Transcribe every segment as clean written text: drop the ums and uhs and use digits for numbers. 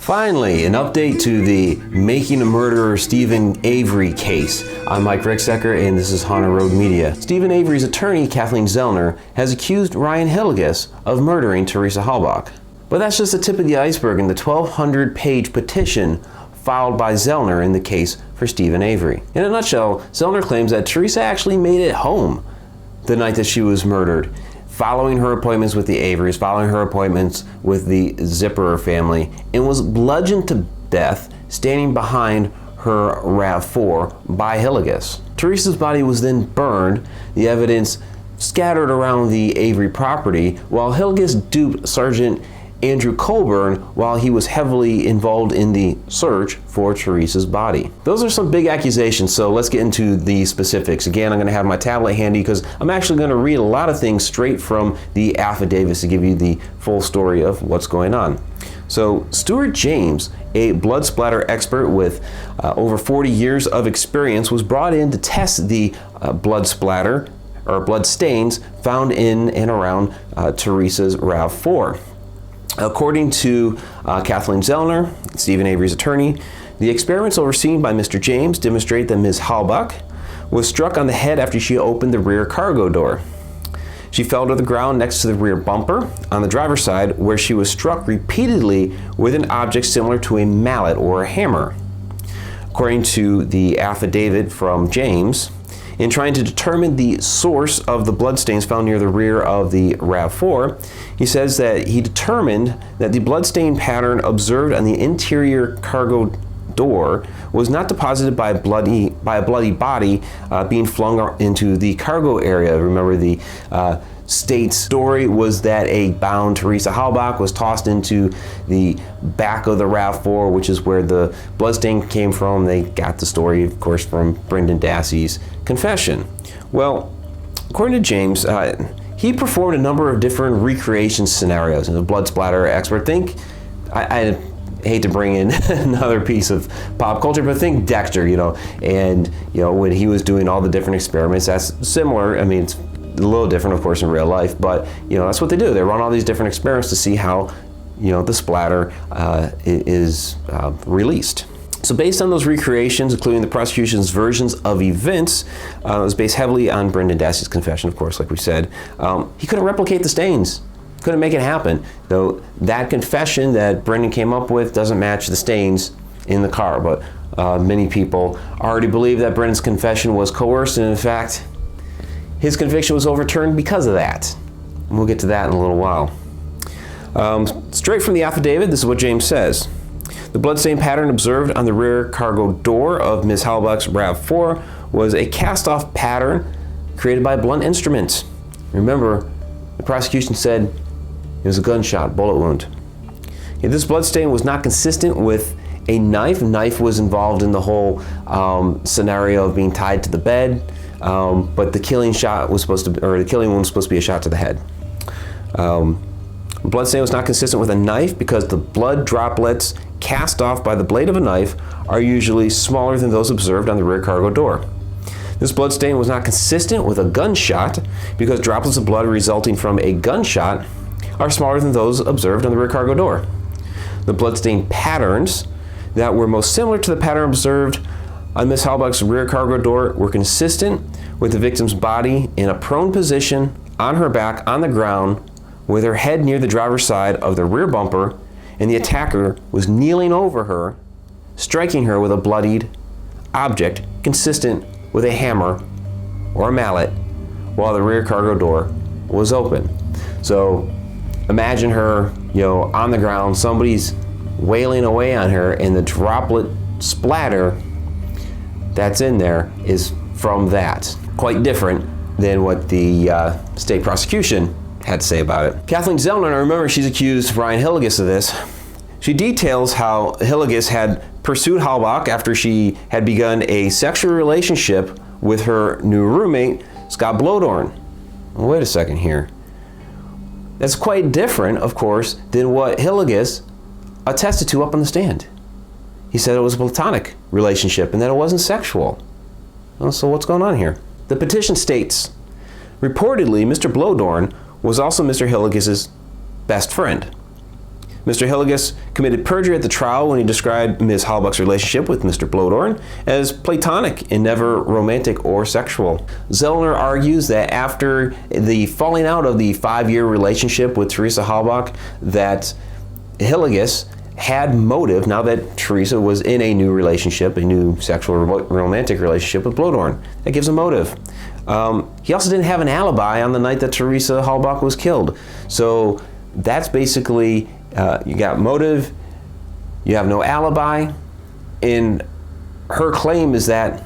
Finally, an update to the Making a Murderer Stephen Avery case. I'm Mike Ricksecker and this is Haunted Road Media. Stephen Avery's attorney, Kathleen Zellner, has accused Ryan Hillegas of murdering Teresa Halbach. But that's just the tip of the iceberg in the 1,200-page petition filed by Zellner in the case for Stephen Avery. In a nutshell, Zellner claims that Teresa actually made it home the night that she was murdered, following her appointments with the Averys, following her appointments with the Zipperer family, and was bludgeoned to death standing behind her RAV4 by Hillegas. Teresa's body was then burned, the evidence scattered around the Avery property, while Hillegas duped Sergeant Andrew Colburn while he was heavily involved in the search for Teresa's body. Those are some big accusations, so let's get into the specifics. Again, I'm going to have my tablet handy because I'm actually going to read a lot of things straight from the affidavits to give you the full story of what's going on. So, Stuart James, a blood splatter expert with over 40 years of experience, was brought in to test the blood splatter or blood stains found in and around Teresa's RAV4. According to Kathleen Zellner, Stephen Avery's attorney, the experiments overseen by Mr. James demonstrate that Ms. Halbach was struck on the head after she opened the rear cargo door. She fell to the ground next to the rear bumper on the driver's side, where she was struck repeatedly with an object similar to a mallet or a hammer. According to the affidavit from James, in trying to determine the source of the bloodstains found near the rear of the RAV4, he says that he determined that the bloodstain pattern observed on the interior cargo door was not deposited by a bloody body being flung into the cargo area. Remember, the state's story was that a bound Teresa Halbach was tossed into the back of the RAV4, which is where the bloodstain came from. They got the story, of course, from Brendan Dassey's confession. Well, according to James, he performed a number of different recreation scenarios. And the blood splatter expert, I hate to bring in another piece of pop culture, but think Dexter, and when he was doing all the different experiments, that's similar. I mean, it's a little different, of course, in real life, but that's what they do. They run all these different experiments to see how the splatter is released. So based on those recreations, including the prosecution's versions of events, it was based heavily on Brendan Dassey's confession, of course, like we said. He couldn't replicate the stains, couldn't make it happen. Though that confession that Brendan came up with doesn't match the stains in the car, but many people already believe that Brendan's confession was coerced, and in fact, his conviction was overturned because of that. And we'll get to that in a little while. Straight from the affidavit, this is what James says. The bloodstain pattern observed on the rear cargo door of Ms. Halbach's RAV4 was a cast-off pattern created by a blunt instrument. Remember, the prosecution said it was a gunshot, bullet wound. This bloodstain was not consistent with a knife. A knife was involved in the whole scenario of being tied to the bed, but the killing wound was supposed to be a shot to the head. Bloodstain was not consistent with a knife because the blood droplets cast off by the blade of a knife are usually smaller than those observed on the rear cargo door. This bloodstain was not consistent with a gunshot because droplets of blood resulting from a gunshot are smaller than those observed on the rear cargo door. The bloodstain patterns that were most similar to the pattern observed on Ms. Halbach's rear cargo door were consistent with the victim's body in a prone position on her back on the ground with her head near the driver's side of the rear bumper, and the attacker was kneeling over her, striking her with a bloodied object consistent with a hammer or a mallet while the rear cargo door was open. So imagine her, on the ground, somebody's wailing away on her, and the droplet splatter that's in there is from that. Quite different than what the state prosecution had to say about it. Kathleen Zellner, and I remember she's accused Ryan Hillegas of this. She details how Hillegas had pursued Halbach after she had begun a sexual relationship with her new roommate, Scott Blodorn. Well, wait a second here. That's quite different, of course, than what Hillegas attested to up on the stand. He said it was a platonic relationship and that it wasn't sexual. Well, so what's going on here? The petition states, reportedly, Mr. Blodorn was also Mr. Hillegas' best friend. Mr. Hillegas committed perjury at the trial when he described Ms. Halbach's relationship with Mr. Blodorn as platonic and never romantic or sexual. Zellner argues that after the falling out of the 5-year relationship with Teresa Halbach, that Hillegas had motive now that Teresa was in a new relationship, a new sexual romantic relationship with Blodorn. That gives a motive. He also didn't have an alibi on the night that Teresa Halbach was killed. So that's basically, you got motive, you have no alibi, and her claim is that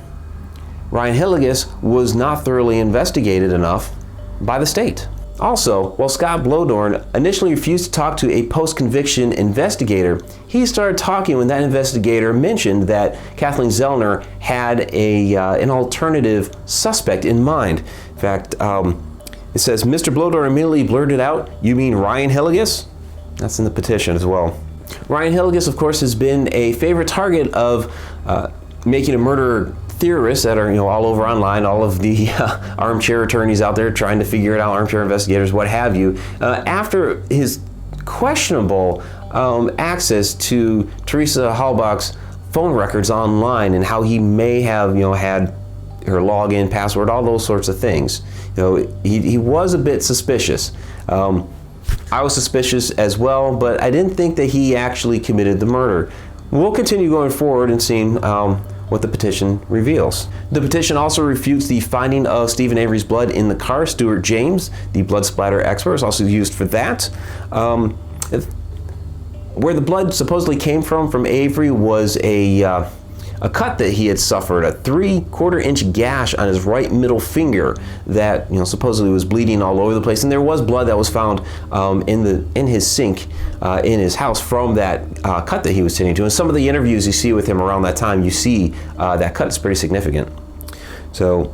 Ryan Hillegas was not thoroughly investigated enough by the state. Also, while Scott Blodorn initially refused to talk to a post-conviction investigator, he started talking when that investigator mentioned that Kathleen Zellner had an alternative suspect in mind. In fact, it says, Mr. Blodorn immediately blurted out, "You mean Ryan Hillegas?" That's in the petition as well. Ryan Hillegas, of course, has been a favorite target of making a murderer theorists that are all over online, all of the armchair attorneys out there trying to figure it out, armchair investigators, what have you. After his questionable access to Teresa Halbach's phone records online and how he may have had her login, password, all those sorts of things, he was a bit suspicious. I was suspicious as well, but I didn't think that he actually committed the murder. We'll continue going forward and seeing what the petition reveals. The petition also refutes the finding of Stephen Avery's blood in the car. Stuart James, the blood splatter expert, is also used for that. Where the blood supposedly came from Avery was a cut that he had suffered, a 3/4 inch gash on his right middle finger that supposedly was bleeding all over the place, and there was blood that was found in his sink in his house from that cut that he was tending to. And some of the interviews you see with him around that time, you see that cut is pretty significant. So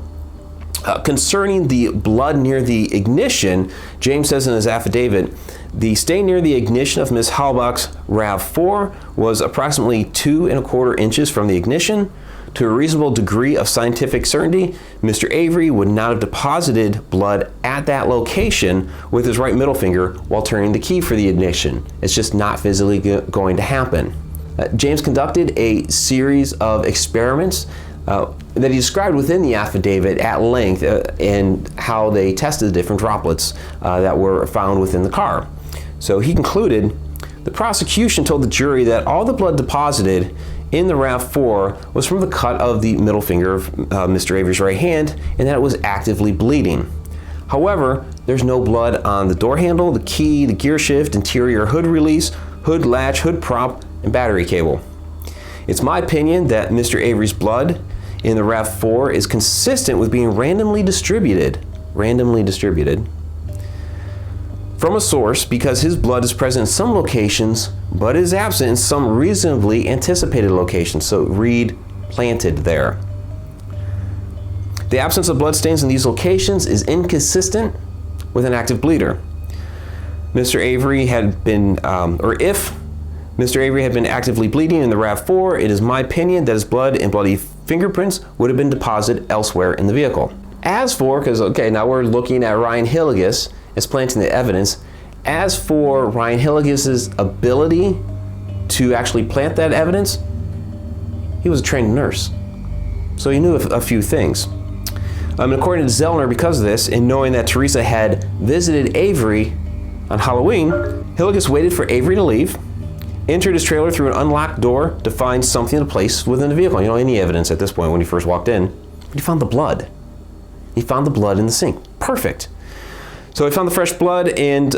concerning the blood near the ignition, James says in his affidavit, the stain near the ignition of Ms. Halbach's RAV4 was approximately 2¼ inches from the ignition. To a reasonable degree of scientific certainty, Mr. Avery would not have deposited blood at that location with his right middle finger while turning the key for the ignition. It's just not physically going to happen. James conducted a series of experiments that he described within the affidavit at length and how they tested the different droplets that were found within the car. So he concluded, the prosecution told the jury that all the blood deposited in the RAV4 was from the cut of the middle finger of Mr. Avery's right hand, and that it was actively bleeding. However, there's no blood on the door handle, the key, the gear shift, interior hood release, hood latch, hood prop, and battery cable. It's my opinion that Mr. Avery's blood in the RAV4 is consistent with being randomly distributed from a source because his blood is present in some locations but is absent in some reasonably anticipated locations. So read planted there. The absence of blood stains in these locations is inconsistent with an active bleeder. Mr. Avery had been, if Mr. Avery had been actively bleeding in the RAV4, it is my opinion that his blood and bloody fingerprints would have been deposited elsewhere in the vehicle. As for, now we're looking at Ryan Hillegas as planting the evidence. As for Ryan Hillegas's ability to actually plant that evidence, he was a trained nurse, so he knew a few things. And according to Zellner, because of this, and knowing that Teresa had visited Avery on Halloween, Hillegas waited for Avery to leave, entered his trailer through an unlocked door to find something to place within the vehicle. Any evidence at this point when he first walked in. But he found the blood. He found the blood in the sink. Perfect. So he found the fresh blood, and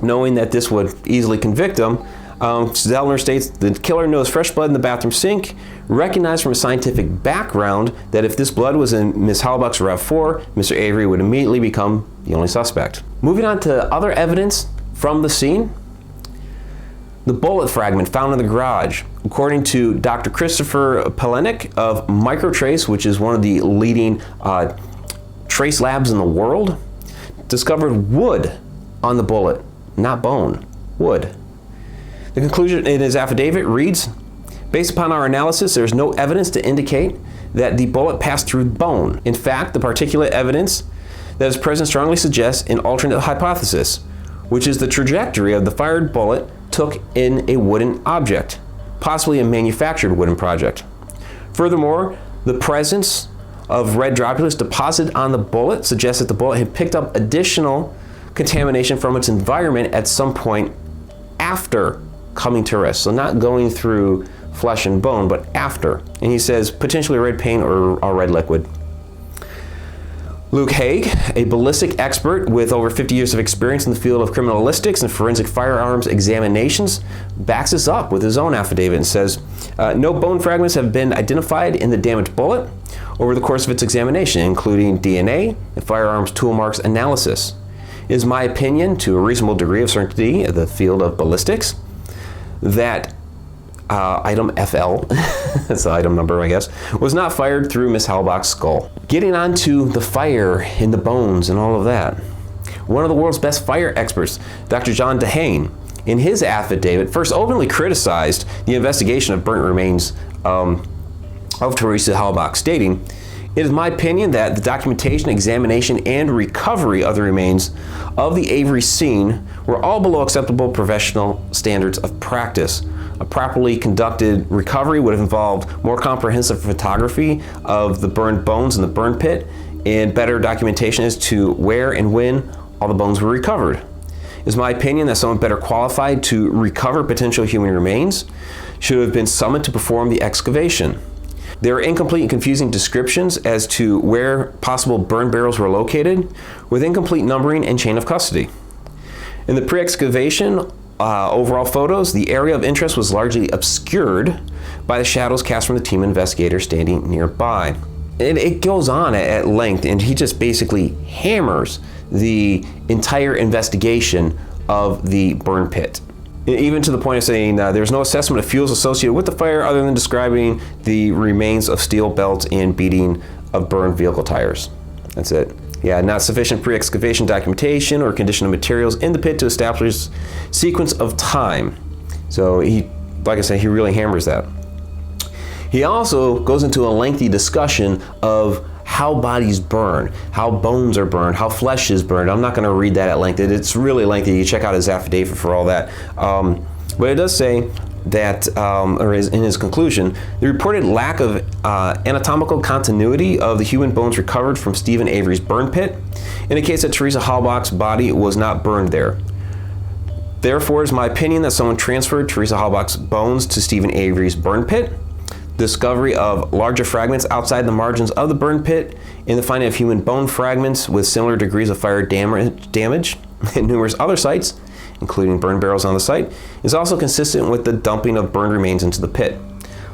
knowing that this would easily convict him, Zellner states the killer knows fresh blood in the bathroom sink, recognized from a scientific background that if this blood was in Ms. Halbach's RAV4, Mr. Avery would immediately become the only suspect. Moving on to other evidence from the scene, the bullet fragment found in the garage. According to Dr. Christopher Pelenik of Microtrace, which is one of the leading trace labs in the world, discovered wood on the bullet, not bone, wood. The conclusion in his affidavit reads, based upon our analysis, there is no evidence to indicate that the bullet passed through bone. In fact, the particulate evidence that is present strongly suggests an alternate hypothesis, which is the trajectory of the fired bullet took in a wooden object, possibly a manufactured wooden project. Furthermore, the presence of red droplets deposited on the bullet suggests that the bullet had picked up additional contamination from its environment at some point after coming to rest. So not going through flesh and bone, but after. And he says potentially red paint or a red liquid. Luke Haig, a ballistic expert with over 50 years of experience in the field of criminalistics and forensic firearms examinations, backs this up with his own affidavit and says, no bone fragments have been identified in the damaged bullet over the course of its examination, including DNA and firearms tool marks analysis. It is my opinion, to a reasonable degree of certainty in the field of ballistics, that item FL, that's the item number, I guess, was not fired through Miss Halbach's skull. Getting on to the fire in the bones and all of that. One of the world's best fire experts, Dr. John Dehane, in his affidavit, first openly criticized the investigation of burnt remains of Teresa Halbach, stating, "It is my opinion that the documentation, examination, and recovery of the remains of the Avery scene were all below acceptable professional standards of practice. A properly conducted recovery would have involved more comprehensive photography of the burned bones in the burn pit and better documentation as to where and when all the bones were recovered. It is my opinion that someone better qualified to recover potential human remains should have been summoned to perform the excavation. There are incomplete and confusing descriptions as to where possible burn barrels were located, with incomplete numbering and chain of custody. In the pre-excavation overall photos, the area of interest was largely obscured by the shadows cast from the team investigator standing nearby." And it goes on at length, and he just basically hammers the entire investigation of the burn pit. Even to the point of saying there's no assessment of fuels associated with the fire other than describing the remains of steel belts and beading of burned vehicle tires. That's it. Yeah, not sufficient pre-excavation documentation or condition of materials in the pit to establish sequence of time. So he, like I said, he really hammers that. He also goes into a lengthy discussion of how bodies burn, how bones are burned, how flesh is burned. I'm not going to read that at length. It's really lengthy. You check out his affidavit for all that. But it does say that, in his conclusion, the reported lack of anatomical continuity of the human bones recovered from Stephen Avery's burn pit indicates that Teresa Halbach's body was not burned there. Therefore, it is my opinion that someone transferred Teresa Halbach's bones to Stephen Avery's burn pit. Discovery of larger fragments outside the margins of the burn pit and the finding of human bone fragments with similar degrees of fire damage in numerous other sites, including burn barrels on the site, is also consistent with the dumping of burned remains into the pit,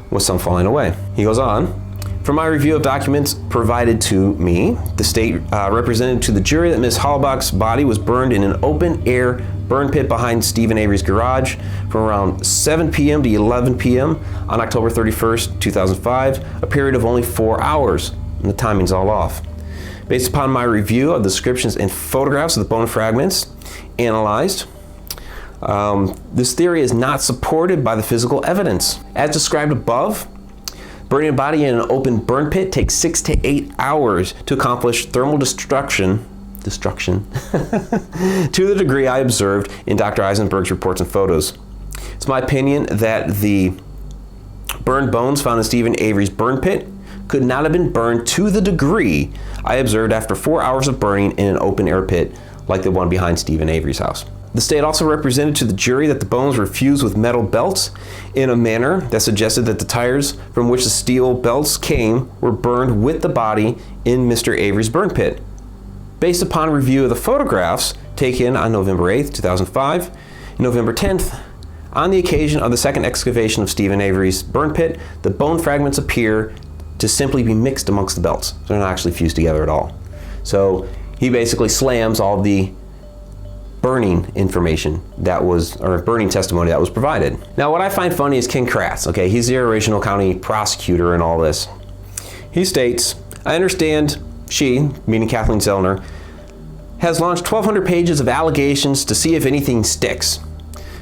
with some falling away. He goes on, "From my review of documents provided to me, the state represented to the jury that Ms. Halbach's body was burned in an open-air burn pit behind Stephen Avery's garage from around 7 p.m. to 11 p.m. on October 31st, 2005, a period of only 4 hours, and the timing's all off. Based upon my review of the descriptions and photographs of the bone fragments analyzed, this theory is not supported by the physical evidence. As described above, burning a body in an open burn pit takes 6 to 8 hours to accomplish thermal destruction to the degree I observed in Dr. Eisenberg's reports and photos. It's my opinion that the burned bones found in Stephen Avery's burn pit could not have been burned to the degree I observed after 4 hours of burning in an open air pit like the one behind Stephen Avery's house. The state also represented to the jury that the bones were fused with metal belts in a manner that suggested that the tires from which the steel belts came were burned with the body in Mr. Avery's burn pit. Based upon review of the photographs taken on November 8th, 2005, and November 10th, on the occasion of the second excavation of Stephen Avery's burn pit, the bone fragments appear to simply be mixed amongst the belts. They're not actually fused together at all. So he basically slams all the burning information that was, or burning testimony that was provided. Now, what I find funny is Ken Kratz, okay? He's the original county prosecutor in all this. He states, I understand she, meaning Kathleen Zellner, has launched 1,200 pages of allegations to see if anything sticks.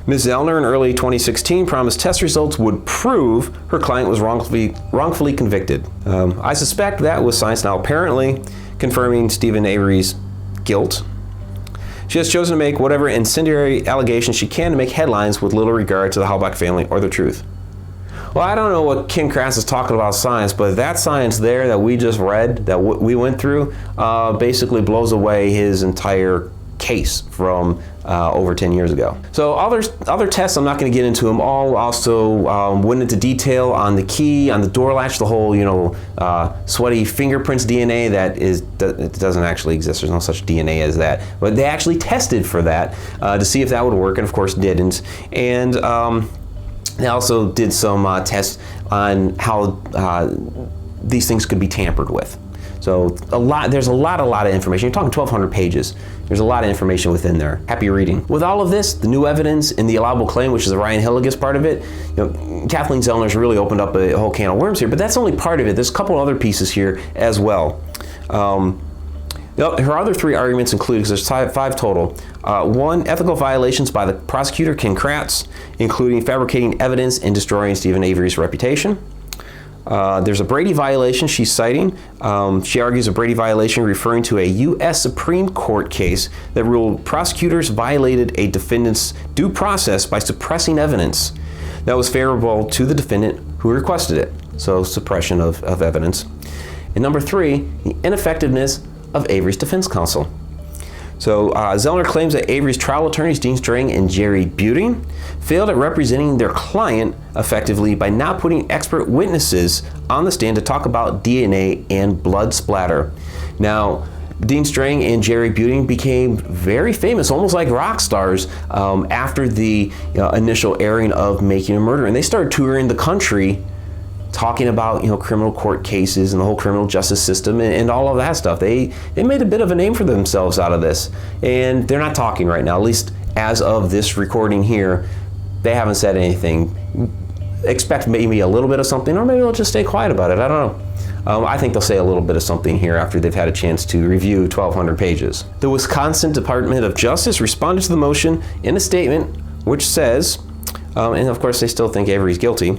Ms. Zellner in early 2016 promised test results would prove her client was wrongfully convicted. I suspect that was science now apparently confirming Stephen Avery's guilt. She has chosen to make whatever incendiary allegations she can to make headlines with little regard to the Halbach family or the truth. Well, I don't know what Ken Kratz is talking about science, but that science there that we just read, that we went through, basically blows away his entire case from over 10 years ago. So other tests, I'm not going to get into them all. Also went into detail on the key, on the door latch, the whole, sweaty fingerprints DNA it doesn't actually exist. There's no such DNA as that. But they actually tested for that to see if that would work, and of course didn't. And they also did some tests on how these things could be tampered with. So there's a lot of information. You're talking 1,200 pages. There's a lot of information within there. Happy reading. With all of this, the new evidence in the allowable claim, which is the Ryan Hillegas part of it, Kathleen Zellner's really opened up a whole can of worms here, but that's only part of it. There's a couple other pieces here as well. Her other three arguments include, because there's five total, one, ethical violations by the prosecutor, Ken Kratz, including fabricating evidence and destroying Stephen Avery's reputation. There's a Brady violation she's citing. She argues a Brady violation referring to a U.S. Supreme Court case that ruled prosecutors violated a defendant's due process by suppressing evidence that was favorable to the defendant who requested it. So suppression of evidence. And number three, the ineffectiveness of Avery's defense counsel. So Zellner claims that Avery's trial attorneys, Dean Strang and Jerry Buting, failed at representing their client effectively by not putting expert witnesses on the stand to talk about DNA and blood splatter. Now, Dean Strang and Jerry Buting became very famous, almost like rock stars, after the initial airing of Making a Murderer, and they started touring the country talking about criminal court cases and the whole criminal justice system and all of that stuff. They made a bit of a name for themselves out of this, and they're not talking right now, at least as of this recording here. They haven't said anything. Expect maybe a little bit of something, or maybe they'll just stay quiet about it. I don't know. I think they'll say a little bit of something here after they've had a chance to review 1,200 pages. The Wisconsin Department of Justice responded to the motion in a statement which says, and of course they still think Avery's guilty,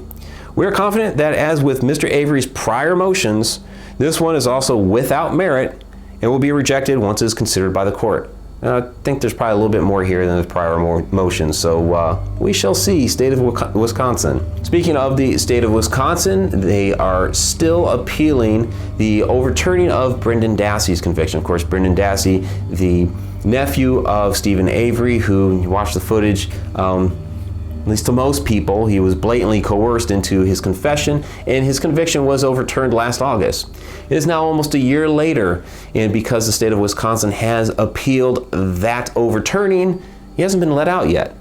"We are confident that as with Mr. Avery's prior motions, this one is also without merit and will be rejected once it is considered by the court." I think there's probably a little bit more here than the prior motions, so we shall see. State of Wisconsin. Speaking of the state of Wisconsin, they are still appealing the overturning of Brendan Dassey's conviction. Of course, Brendan Dassey, the nephew of Stephen Avery, who, you watch the footage, at least to most people, he was blatantly coerced into his confession, and his conviction was overturned last August. It is now almost a year later, and because the state of Wisconsin has appealed that overturning, he hasn't been let out yet.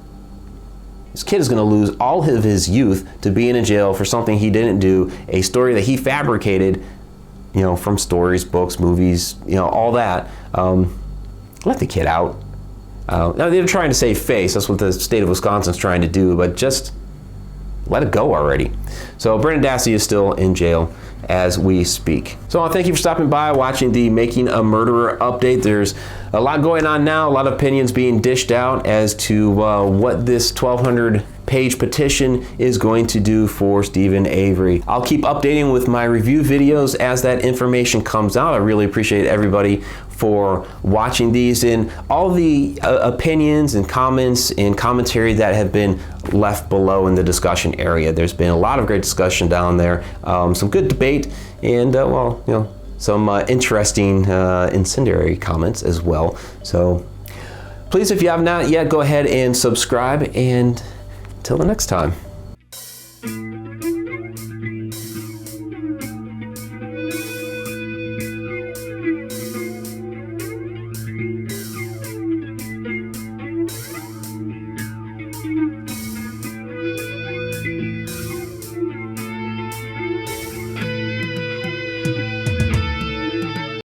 This kid is going to lose all of his youth to being in jail for something he didn't do, a story that he fabricated, from stories, books, movies, all that. Let the kid out. Now they're trying to save face. That's what the state of Wisconsin's trying to do, but just let it go already. So Brendan Dassey is still in jail as we speak. So I want to thank you for stopping by, watching the Making a Murderer update. There's a lot going on now, a lot of opinions being dished out as to what this 1,200-page petition is going to do for Stephen Avery. I'll keep updating with my review videos as that information comes out. I really appreciate everybody for watching these, and all the opinions and comments and commentary that have been left below in the discussion area. There's been a lot of great discussion down there, some good debate, and some interesting incendiary comments as well. So please, if you have not yet, go ahead and subscribe, and until the next time.